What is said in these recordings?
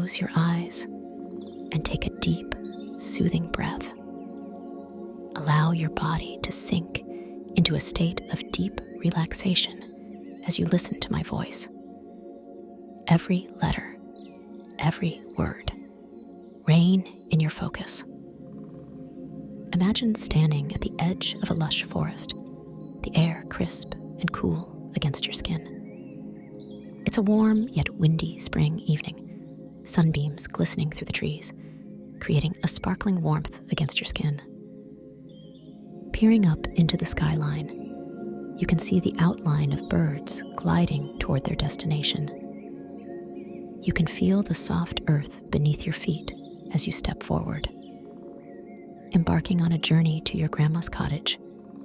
close your eyes and take a deep, soothing breath. Allow your body to sink into a state of deep relaxation as you listen to my voice. Every letter, every word, reign in your focus. Imagine standing at the edge of a lush forest, the air crisp and cool against your skin. It's a warm yet windy spring evening, sunbeams glistening through the trees, creating a sparkling warmth against your skin. Peering up into the skyline, you can see the outline of birds gliding toward their destination. You can feel the soft earth beneath your feet as you step forward, embarking on a journey to your grandma's cottage,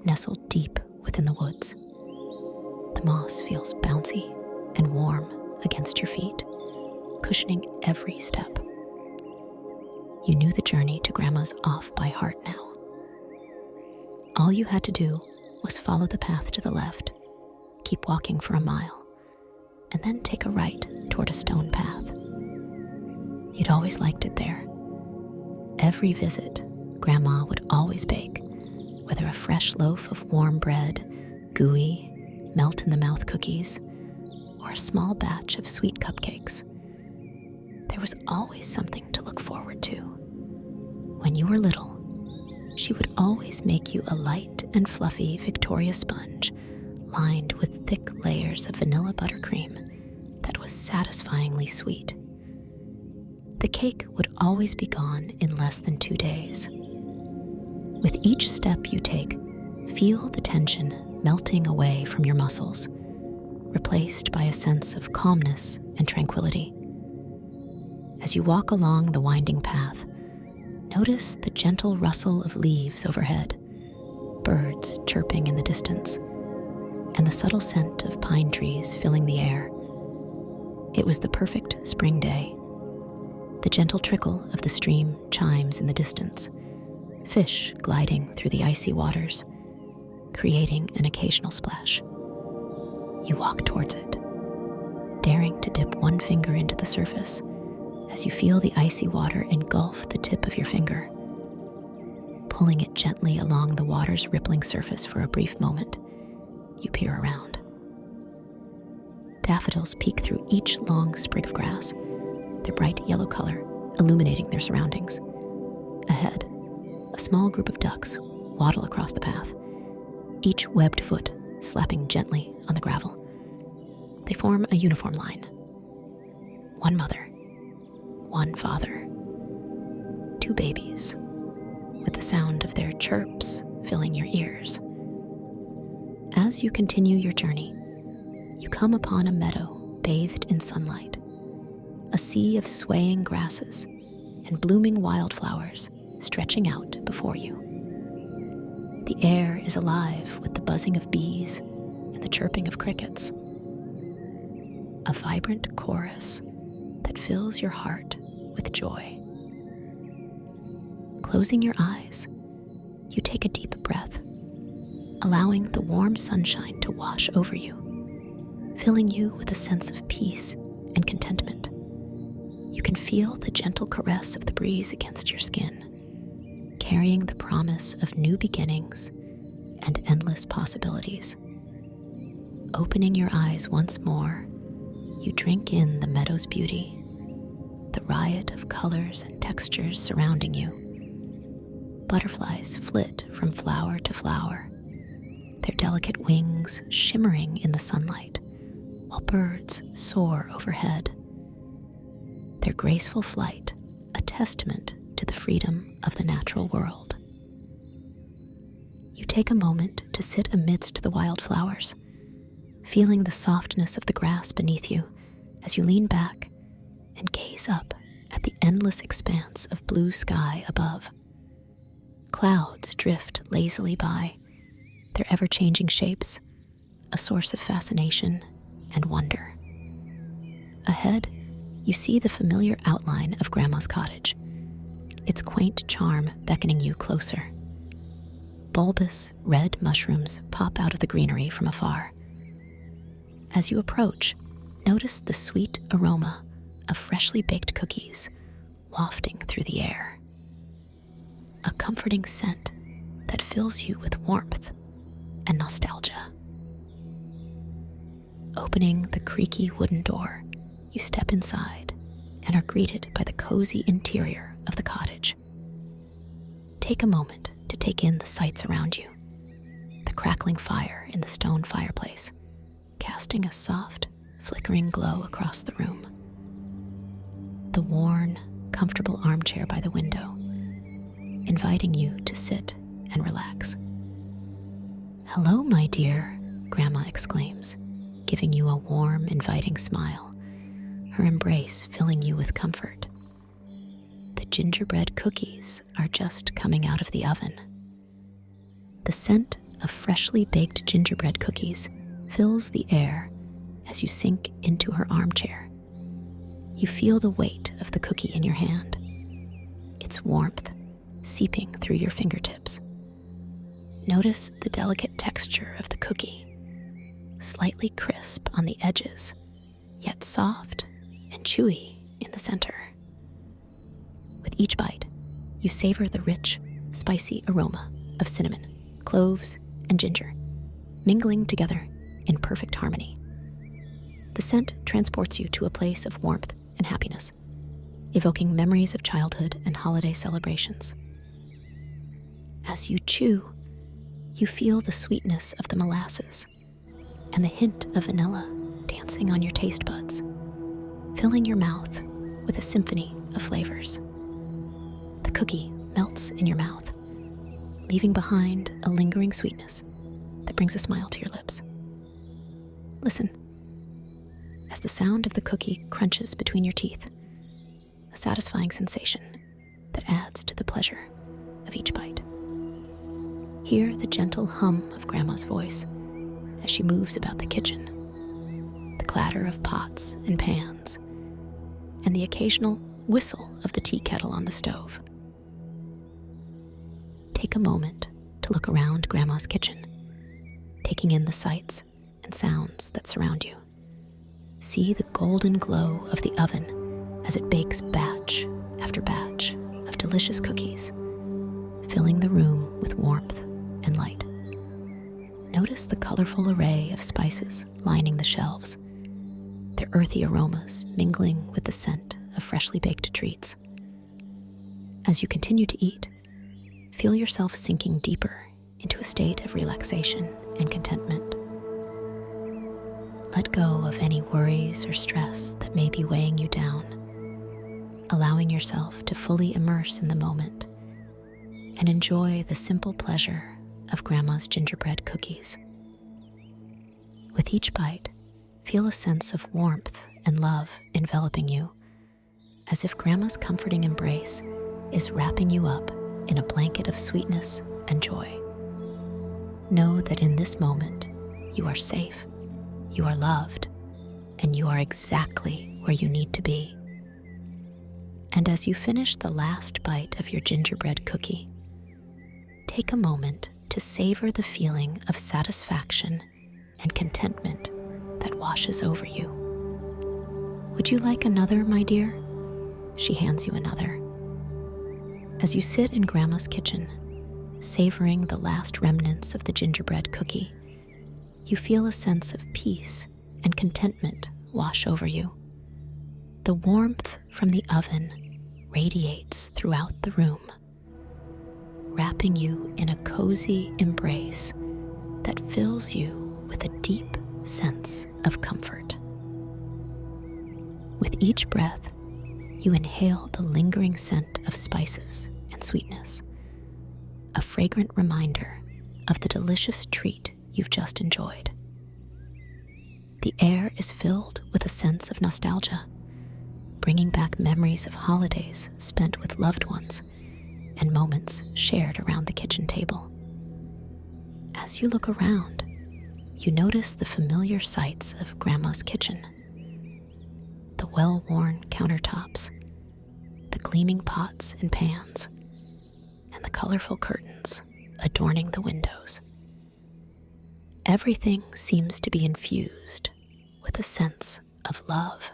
nestled deep within the woods. The moss feels bouncy and warm against your feet, cushioning every step. You knew the journey to Grandma's off by heart now. All you had to do was follow the path to the left, keep walking for a mile, and then take a right toward a stone path. You'd always liked it there. Every visit, Grandma would always bake, whether a fresh loaf of warm bread, gooey, melt-in-the-mouth cookies, or a small batch of sweet cupcakes. There was always something to look forward to. When you were little, she would always make you a light and fluffy Victoria sponge lined with thick layers of vanilla buttercream that was satisfyingly sweet. The cake would always be gone in less than 2 days. With each step you take, feel the tension melting away from your muscles, replaced by a sense of calmness and tranquility. As you walk along the winding path, notice the gentle rustle of leaves overhead, birds chirping in the distance, and the subtle scent of pine trees filling the air. It was the perfect spring day. The gentle trickle of the stream chimes in the distance, fish gliding through the icy waters, creating an occasional splash. You walk towards it, daring to dip one finger into the surface as you feel the icy water engulf the tip of your finger. Pulling it gently along the water's rippling surface for a brief moment, you peer around. Daffodils peek through each long sprig of grass, their bright yellow color illuminating their surroundings. Ahead, a small group of ducks waddle across the path, each webbed foot slapping gently on the gravel. They form a uniform line. One mother, one father, 2 babies, with the sound of their chirps filling your ears. As you continue your journey, you come upon a meadow bathed in sunlight, a sea of swaying grasses and blooming wildflowers stretching out before you. The air is alive with the buzzing of bees and the chirping of crickets. A vibrant chorus that fills your heart with joy. Closing your eyes, you take a deep breath, allowing the warm sunshine to wash over you, filling you with a sense of peace and contentment. You can feel the gentle caress of the breeze against your skin, carrying the promise of new beginnings and endless possibilities. Opening your eyes once more, you drink in the meadow's beauty, the riot of colors and textures surrounding you. Butterflies flit from flower to flower, their delicate wings shimmering in the sunlight, while birds soar overhead. Their graceful flight, a testament to the freedom of the natural world. You take a moment to sit amidst the wildflowers, feeling the softness of the grass beneath you as you lean back and gaze up at the endless expanse of blue sky above. Clouds drift lazily by, their ever-changing shapes a source of fascination and wonder. Ahead, you see the familiar outline of Grandma's cottage, its quaint charm beckoning you closer. Bulbous red mushrooms pop out of the greenery from afar. As you approach, notice the sweet aroma of freshly baked cookies wafting through the air. A comforting scent that fills you with warmth and nostalgia. Opening the creaky wooden door, you step inside and are greeted by the cozy interior of the cottage. Take a moment to take in the sights around you. The crackling fire in the stone fireplace, casting a soft, flickering glow across the room. The worn, comfortable armchair by the window, inviting you to sit and relax. "Hello, my dear," Grandma exclaims, giving you a warm, inviting smile, her embrace filling you with comfort. The gingerbread cookies are just coming out of the oven. The scent of freshly baked gingerbread cookies fills the air as you sink into her armchair. You feel the weight of the cookie in your hand, its warmth seeping through your fingertips. Notice the delicate texture of the cookie, slightly crisp on the edges, yet soft and chewy in the center. With each bite, you savor the rich, spicy aroma of cinnamon, cloves, and ginger, mingling together in perfect harmony. The scent transports you to a place of warmth and happiness, evoking memories of childhood and holiday celebrations. As you chew, you feel the sweetness of the molasses and the hint of vanilla dancing on your taste buds, filling your mouth with a symphony of flavors. The cookie melts in your mouth, leaving behind a lingering sweetness that brings a smile to your lips. Listen, as the sound of the cookie crunches between your teeth, a satisfying sensation that adds to the pleasure of each bite. Hear the gentle hum of Grandma's voice as she moves about the kitchen, the clatter of pots and pans, and the occasional whistle of the tea kettle on the stove. Take a moment to look around Grandma's kitchen, taking in the sights and sounds that surround you. See the golden glow of the oven as it bakes batch after batch of delicious cookies, filling the room with warmth and light. Notice the colorful array of spices lining the shelves, their earthy aromas mingling with the scent of freshly baked treats. As you continue to eat, feel yourself sinking deeper into a state of relaxation and contentment. Let go of any worries or stress that may be weighing you down, allowing yourself to fully immerse in the moment and enjoy the simple pleasure of Grandma's gingerbread cookies. With each bite, feel a sense of warmth and love enveloping you, as if Grandma's comforting embrace is wrapping you up in a blanket of sweetness and joy. Know that in this moment, you are safe, you are loved, and you are exactly where you need to be. And as you finish the last bite of your gingerbread cookie, take a moment to savor the feeling of satisfaction and contentment that washes over you. "Would you like another, my dear?" She hands you another. As you sit in Grandma's kitchen, savoring the last remnants of the gingerbread cookie, you feel a sense of peace and contentment wash over you. The warmth from the oven radiates throughout the room, wrapping you in a cozy embrace that fills you with a deep sense of comfort. With each breath, you inhale the lingering scent of spices and sweetness, a fragrant reminder of the delicious treat you've just enjoyed. The air is filled with a sense of nostalgia, bringing back memories of holidays spent with loved ones and moments shared around the kitchen table. As you look around, you notice the familiar sights of Grandma's kitchen: the well-worn countertops, the gleaming pots and pans, and the colorful curtains adorning the windows. Everything seems to be infused with a sense of love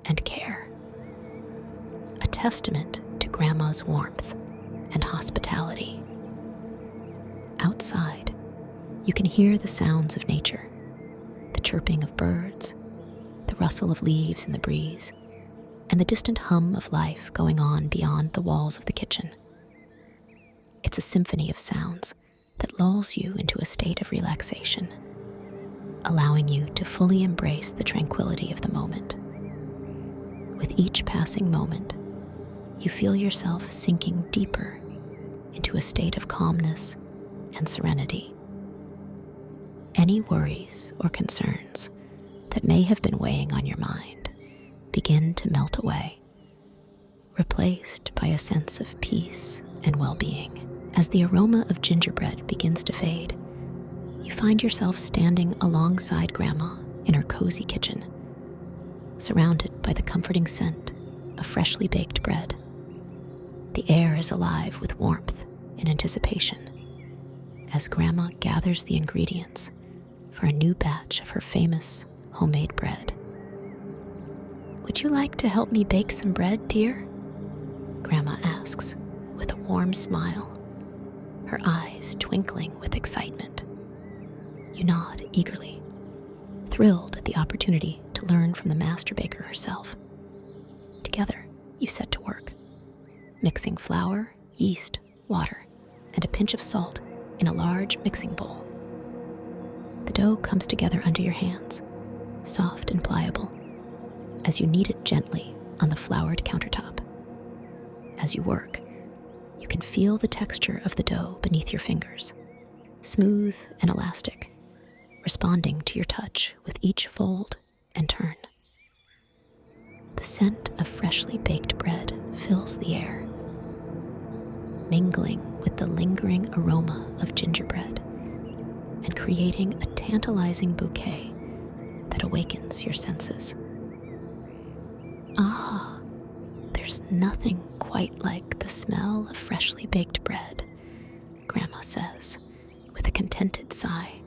and care. testament to Grandma's warmth and hospitality. Outside, you can hear the sounds of nature, the chirping of birds, the rustle of leaves in the breeze, and the distant hum of life going on beyond the walls of the kitchen. It's a symphony of sounds that lulls you into a state of relaxation, allowing you to fully embrace the tranquility of the moment. With each passing moment, you feel yourself sinking deeper into a state of calmness and serenity. Any worries or concerns that may have been weighing on your mind begin to melt away, replaced by a sense of peace and well-being. As the aroma of gingerbread begins to fade, you find yourself standing alongside Grandma in her cozy kitchen, surrounded by the comforting scent of freshly baked bread. The air is alive with warmth and anticipation as Grandma gathers the ingredients for a new batch of her famous homemade bread. "Would you like to help me bake some bread, dear?" Grandma asks with a warm smile, her eyes twinkling with excitement. You nod eagerly, thrilled at the opportunity to learn from the master baker herself. Together, you set to work, mixing flour, yeast, water, and a pinch of salt in a large mixing bowl. The dough comes together under your hands, soft and pliable, as you knead it gently on the floured countertop. As you work, you can feel the texture of the dough beneath your fingers, smooth and elastic, responding to your touch with each fold and turn. The scent of freshly baked bread fills the air, mingling with the lingering aroma of gingerbread and creating a tantalizing bouquet that awakens your senses. Ah, there's nothing quite like the smell of freshly baked bread, Grandma says, with a contented sigh,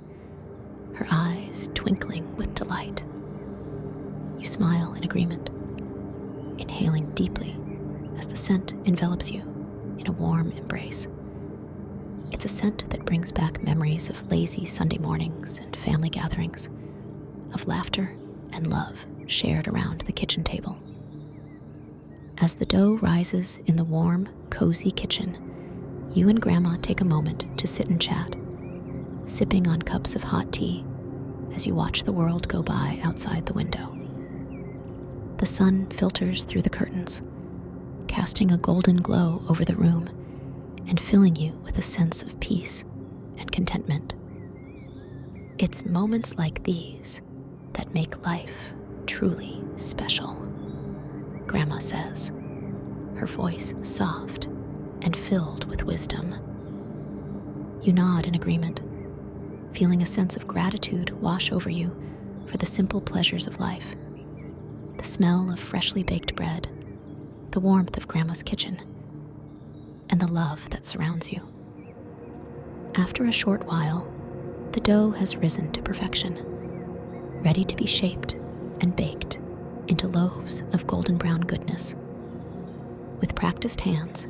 her eyes twinkling with delight. You smile in agreement, inhaling deeply as the scent envelops you in a warm embrace. It's a scent that brings back memories of lazy Sunday mornings and family gatherings, of laughter and love shared around the kitchen table. As the dough rises in the warm, cozy kitchen, you and Grandma take a moment to sit and chat, sipping on cups of hot tea as you watch the world go by outside the window. The sun filters through the curtains, casting a golden glow over the room and filling you with a sense of peace and contentment. It's moments like these that make life truly special, Grandma says, her voice soft and filled with wisdom. You nod in agreement, feeling a sense of gratitude wash over you for the simple pleasures of life. The smell of freshly baked bread, the warmth of Grandma's kitchen, and the love that surrounds you. After a short while, the dough has risen to perfection, ready to be shaped and baked into loaves of golden brown goodness. With practiced hands,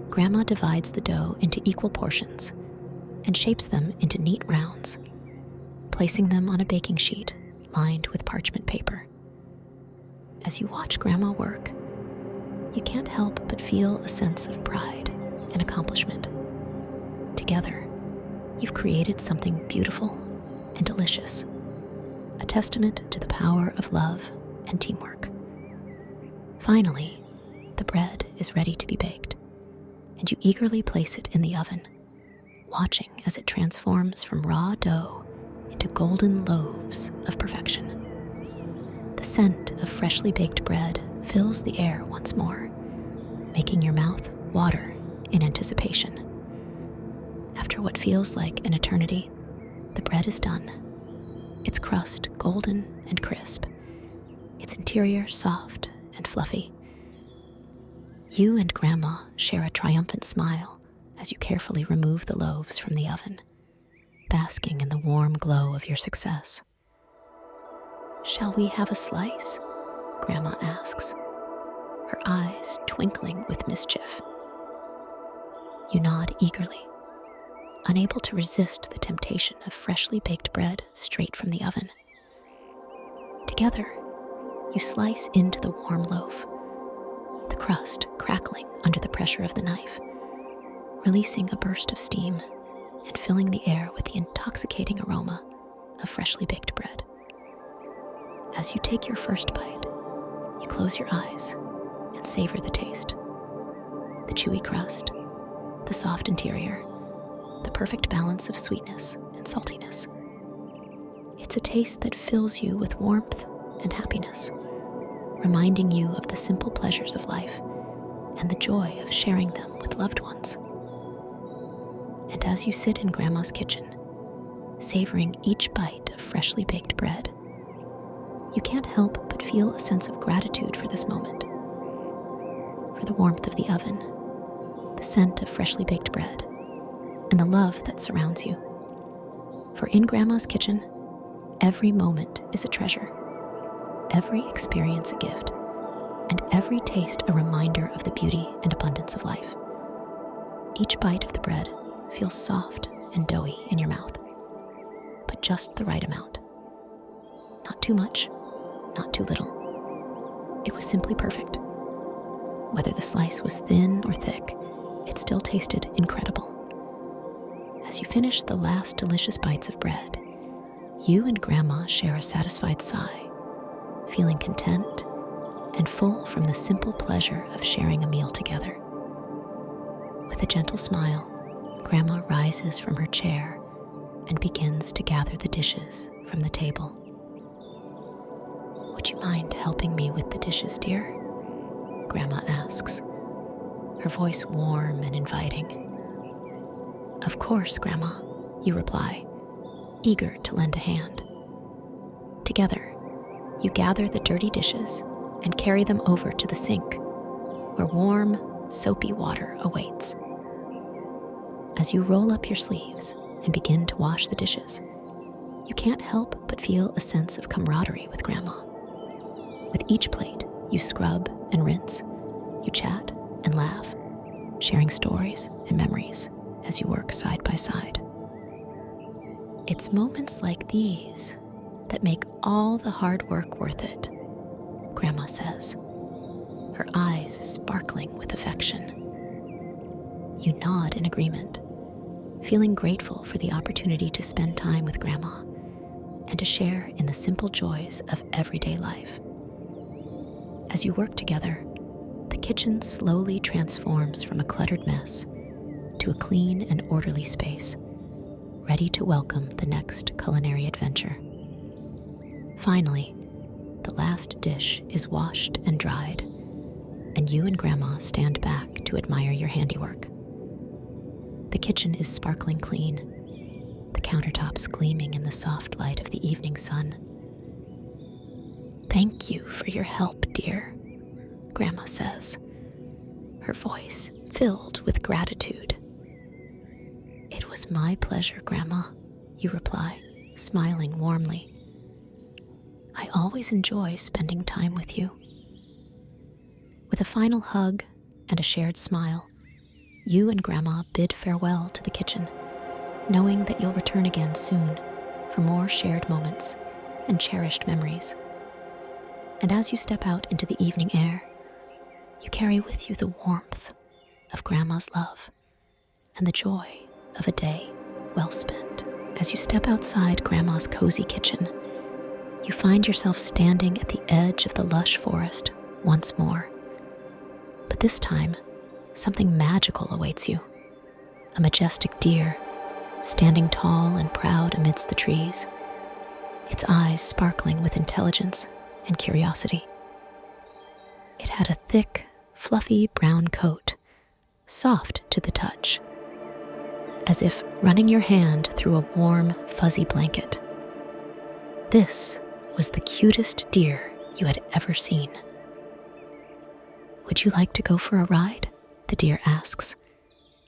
Grandma divides the dough into equal portions and shapes them into neat rounds, placing them on a baking sheet lined with parchment paper. As you watch Grandma work, you can't help but feel a sense of pride and accomplishment. Together, you've created something beautiful and delicious, a testament to the power of love and teamwork. Finally, the bread is ready to be baked, and you eagerly place it in the oven, watching as it transforms from raw dough into golden loaves of perfection. The scent of freshly baked bread fills the air once more, making your mouth water in anticipation. After what feels like an eternity, the bread is done, its crust golden and crisp, its interior soft and fluffy. You and Grandma share a triumphant smile as you carefully remove the loaves from the oven, basking in the warm glow of your success. "Shall we have a slice?" Grandma asks, her eyes twinkling with mischief. You nod eagerly, unable to resist the temptation of freshly baked bread straight from the oven. Together, you slice into the warm loaf, the crust crackling under the pressure of the knife, releasing a burst of steam and filling the air with the intoxicating aroma of freshly baked bread. As you take your first bite, you close your eyes and savor the taste. The chewy crust, the soft interior, the perfect balance of sweetness and saltiness. It's a taste that fills you with warmth and happiness, reminding you of the simple pleasures of life and the joy of sharing them with loved ones. And as you sit in Grandma's kitchen, savoring each bite of freshly baked bread, you can't help but feel a sense of gratitude for this moment, for the warmth of the oven, the scent of freshly baked bread, and the love that surrounds you. For in Grandma's kitchen, every moment is a treasure, every experience a gift, and every taste a reminder of the beauty and abundance of life. Each bite of the bread feels soft and doughy in your mouth, but just the right amount. Not too much, not too little. It was simply perfect. Whether the slice was thin or thick, it still tasted incredible. As you finish the last delicious bites of bread, you and Grandma share a satisfied sigh, feeling content and full from the simple pleasure of sharing a meal together. With a gentle smile, Grandma rises from her chair and begins to gather the dishes from the table. "Would you mind helping me with the dishes, dear?" Grandma asks, her voice warm and inviting. "Of course, Grandma," you reply, eager to lend a hand. Together, you gather the dirty dishes and carry them over to the sink, where warm, soapy water awaits. As you roll up your sleeves and begin to wash the dishes, you can't help but feel a sense of camaraderie with Grandma. With each plate, you scrub and rinse, you chat and laugh, sharing stories and memories as you work side by side. It's moments like these that make all the hard work worth it, Grandma says, her eyes sparkling with affection. You nod in agreement, feeling grateful for the opportunity to spend time with Grandma and to share in the simple joys of everyday life. As you work together, the kitchen slowly transforms from a cluttered mess to a clean and orderly space, ready to welcome the next culinary adventure. Finally, the last dish is washed and dried, and you and Grandma stand back to admire your handiwork. The kitchen is sparkling clean, the countertops gleaming in the soft light of the evening sun. "Thank you for your help, dear," Grandma says, her voice filled with gratitude. "It was my pleasure, Grandma," you reply, smiling warmly. "I always enjoy spending time with you." With a final hug and a shared smile, you and Grandma bid farewell to the kitchen, knowing that you'll return again soon for more shared moments and cherished memories. And as you step out into the evening air, you carry with you the warmth of Grandma's love and the joy of a day well spent. As you step outside Grandma's cozy kitchen, you find yourself standing at the edge of the lush forest once more. But this time, something magical awaits you. A majestic deer, standing tall and proud amidst the trees, its eyes sparkling with intelligence and curiosity. It had a thick, fluffy brown coat, soft to the touch, as if running your hand through a warm, fuzzy blanket. This was the cutest deer you had ever seen. "Would you like to go for a ride?" the deer asks,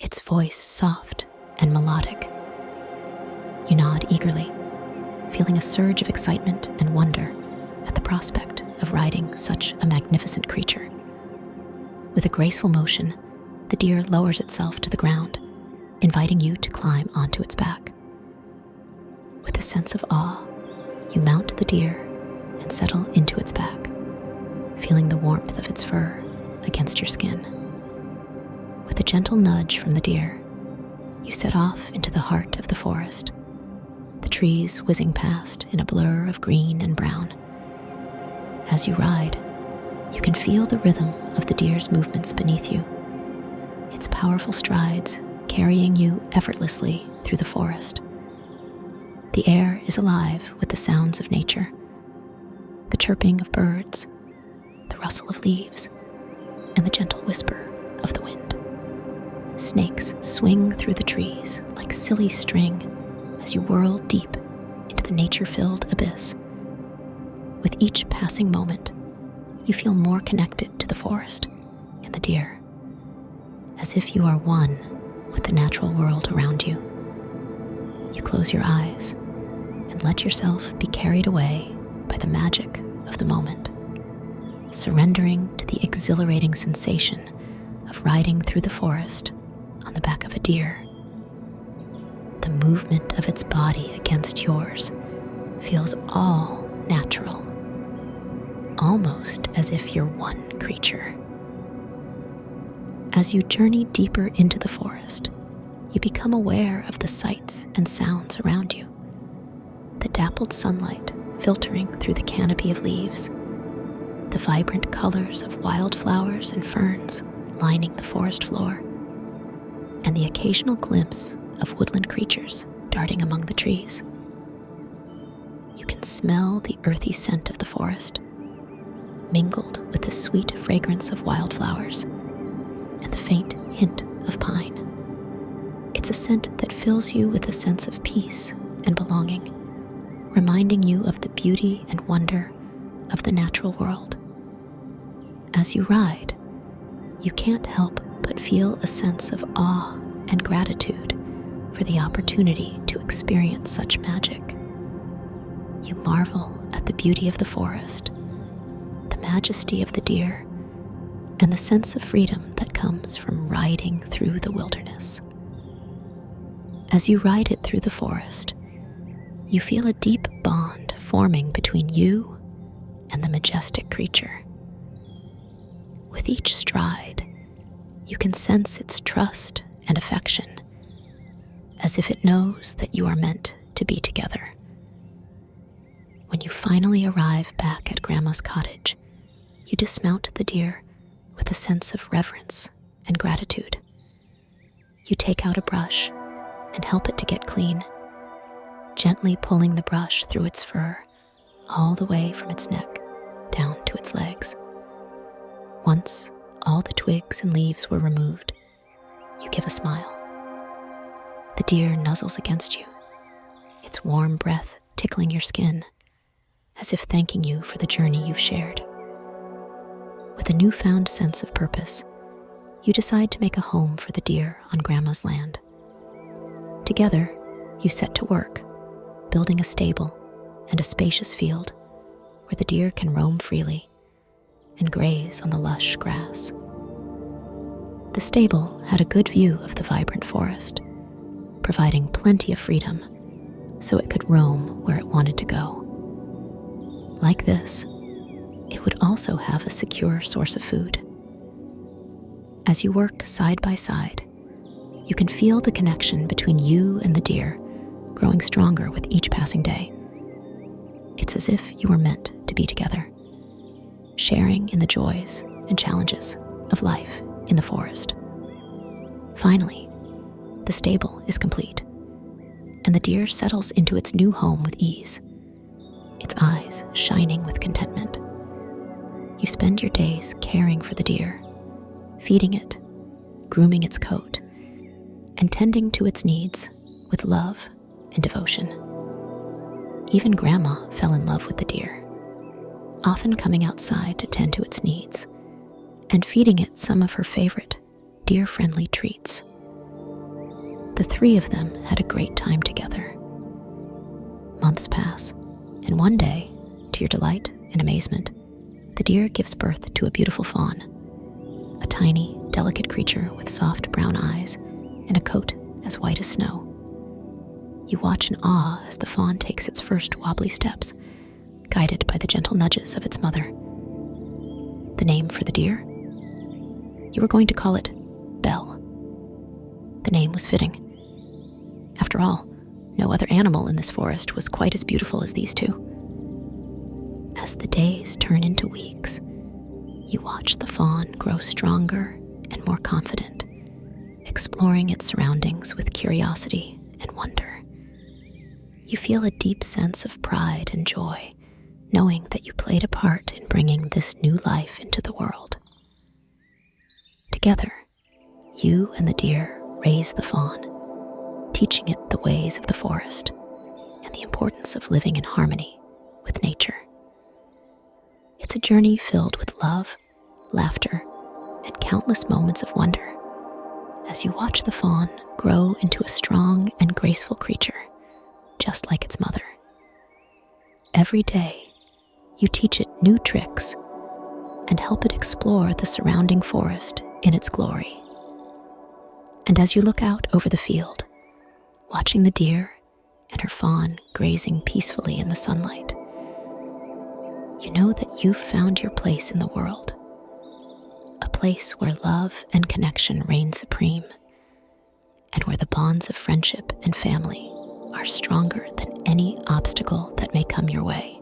its voice soft and melodic. You nod eagerly, feeling a surge of excitement and wonder at the prospect of riding such a magnificent creature. With a graceful motion, the deer lowers itself to the ground, inviting you to climb onto its back. With a sense of awe, you mount the deer and settle into its back, feeling the warmth of its fur against your skin. With a gentle nudge from the deer, you set off into the heart of the forest, the trees whizzing past in a blur of green and brown. As you ride, you can feel the rhythm of the deer's movements beneath you, its powerful strides carrying you effortlessly through the forest. The air is alive with the sounds of nature, the chirping of birds, the rustle of leaves, and the gentle whisper of the wind. Snakes swing through the trees like silly string as you whirl deep into the nature-filled abyss. With each passing moment, you feel more connected to the forest and the deer, as if you are one with the natural world around you. You close your eyes and let yourself be carried away by the magic of the moment, surrendering to the exhilarating sensation of riding through the forest on the back of a deer. The movement of its body against yours feels all natural, almost as if you're one creature. As you journey deeper into the forest, you become aware of the sights and sounds around you. The dappled sunlight filtering through the canopy of leaves, the vibrant colors of wildflowers and ferns lining the forest floor, and the occasional glimpse of woodland creatures darting among the trees. You can smell the earthy scent of the forest, mingled with the sweet fragrance of wildflowers and the faint hint of pine. It's a scent that fills you with a sense of peace and belonging, reminding you of the beauty and wonder of the natural world. As you ride, you can't help but feel a sense of awe and gratitude for the opportunity to experience such magic. You marvel at the beauty of the forest, the majesty of the deer, and the sense of freedom that comes from riding through the wilderness. As you ride it through the forest, you feel a deep bond forming between you and the majestic creature. With each stride, you can sense its trust and affection, as if it knows that you are meant to be together. When you finally arrive back at Grandma's cottage, you dismount the deer with a sense of reverence and gratitude. You take out a brush and help it to get clean, gently pulling the brush through its fur all the way from its neck down to its legs. Once all the twigs and leaves were removed, you give a smile. The deer nuzzles against you, its warm breath tickling your skin, as if thanking you for the journey you've shared. With a newfound sense of purpose, you decide to make a home for the deer on Grandma's land. Together, you set to work, building a stable and a spacious field where the deer can roam freely and graze on the lush grass. The stable had a good view of the vibrant forest, providing plenty of freedom so it could roam where it wanted to go. Like this, it would also have a secure source of food. As you work side by side, you can feel the connection between you and the deer growing stronger with each passing day. It's as if you were meant to be together, sharing in the joys and challenges of life in the forest. Finally, the stable is complete, and the deer settles into its new home with ease, its eyes shining with contentment. You spend your days caring for the deer, feeding it, grooming its coat, and tending to its needs with love and devotion. Even Grandma fell in love with the deer, often coming outside to tend to its needs and feeding it some of her favorite deer-friendly treats. The three of them had a great time together. Months pass, and one day, to your delight and amazement, the deer gives birth to a beautiful fawn, a tiny, delicate creature with soft brown eyes and a coat as white as snow. You watch in awe as the fawn takes its first wobbly steps, guided by the gentle nudges of its mother. The name for the deer? You were going to call it Belle. The name was fitting. After all, no other animal in this forest was quite as beautiful as these two. As the days turn into weeks, you watch the fawn grow stronger and more confident, exploring its surroundings with curiosity and wonder. You feel a deep sense of pride and joy, knowing that you played a part in bringing this new life into the world. Together, you and the deer raise the fawn, teaching it the ways of the forest and the importance of living in harmony with nature. It's a journey filled with love, laughter, and countless moments of wonder as you watch the fawn grow into a strong and graceful creature, just like its mother. Every day, you teach it new tricks and help it explore the surrounding forest in its glory. And as you look out over the field, watching the deer and her fawn grazing peacefully in the sunlight, you know that you've found your place in the world, a place where love and connection reign supreme, and where the bonds of friendship and family are stronger than any obstacle that may come your way.